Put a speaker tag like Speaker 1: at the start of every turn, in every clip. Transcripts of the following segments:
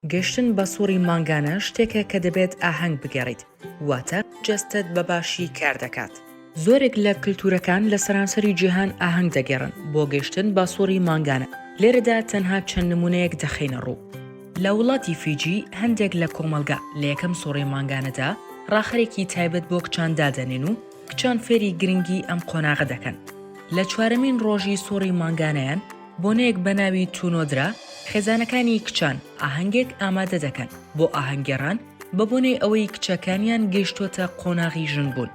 Speaker 1: گەشتن بە سووڕی مانگانە شتێکە کە دەبێت ئاهەنگ بگەڕیت، واتە جەستت بەباشی کار دەکات. زۆرێک لە کللتورەکان لە سەرانسەری جیهان ئاهەنگ دەگەڕن بۆ گەشتن بە سووڕی مانگانە. لێرەدا تەنها چەند نمونەیەک دەخینە ڕوو. لە وڵاتی فیجی هەندێک لە کۆمەلگا لە یەکەم سووڕی مانگانەدا ڕاخەرێکی تایبەت بۆ کچان دادەنێن و کچان فێری گرنگی ئەم قۆناغە دەکەن. لە چوارەمین ڕۆژی سووڕی مانگانەیان بۆنەیەک بە ناوی تونۆدرا خێزانەکانی کچان ئاهەنگێک ئامادە دەکەن بۆ ئاهەنگگەڕان بە بۆنەی ئەوەی کچەکانیان گەیشتۆتە قۆناغی ژنبوون.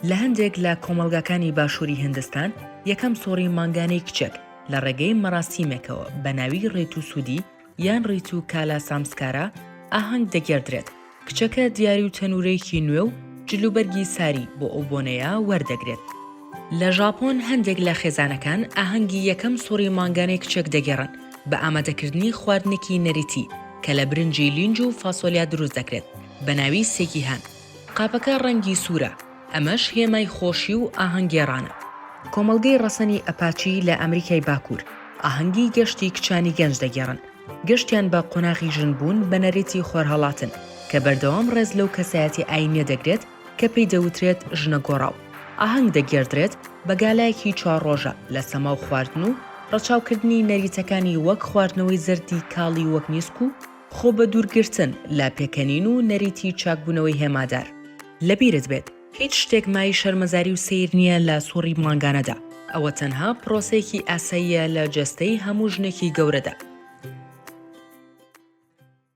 Speaker 1: لە هەندێک لە کۆمەلگاکانی باشووری هیندستان یەکەم سووڕی مانگانەی کچێک لە ڕێگەی مەراسیمێکەوە بە ناوی ڕێت و سوودی یان ڕیت و کالا سامسکارە ئاهەنگ دەگێردرێت. کچەکە دیاری و تەنورەیەکی نوێ و جلوبەرگی ساری بۆ ئەو بۆنەیە وەردەگرێت. لە ژاپۆن هەندێک لە خێزانەکان ئاهەنگی یەکەم سووڕی مانگانەی کچێک دەگێڕن بە ئامادەکردنی خواردنێکی نەریتی کە لە برنجی لینج و فاسۆلیا دروست دەکرێت بە ناوی سێکیهان. قاپەکە ڕەنگی سوورە، ئەمەش هێمای خۆشی و ئاهەنگگێڕانە. کۆمەڵگەی ڕەسەنی ئەپاچی لە ئەمریکای باکوور ئاهەنگی گەشتی کچانی گەنج دەگێڕن. گەشتیان بە قۆناغی ژنبوون بە نەرێتی خۆرهەڵاتن کە بەردەوام ڕێز لەو کەسایەتی ئاینیە دەگرێت کە پێی دەوترێت ژنە گۆڕاو. ئاهەنگ دەگێردرێت بە گالایەکی 4 ڕۆژە لە سەما و خواردن و ڕەچاوکردنی نەریتەکانی وەک خواردنەوەی زەردی کاڵی وەک میسک و خۆ بە دوورگرتن لا پێکەنین و نەریتی چاکبوونەوەی هێمادار. لەبیرت بێت هیچ شتێک مای شەرمەزاری و سیر نییە لە سووڕی مانگانەدا. ئەوە تەنها پرۆسەیەکی ئاساییە لە جەستەی هەموو ژنێکی گەورەدا.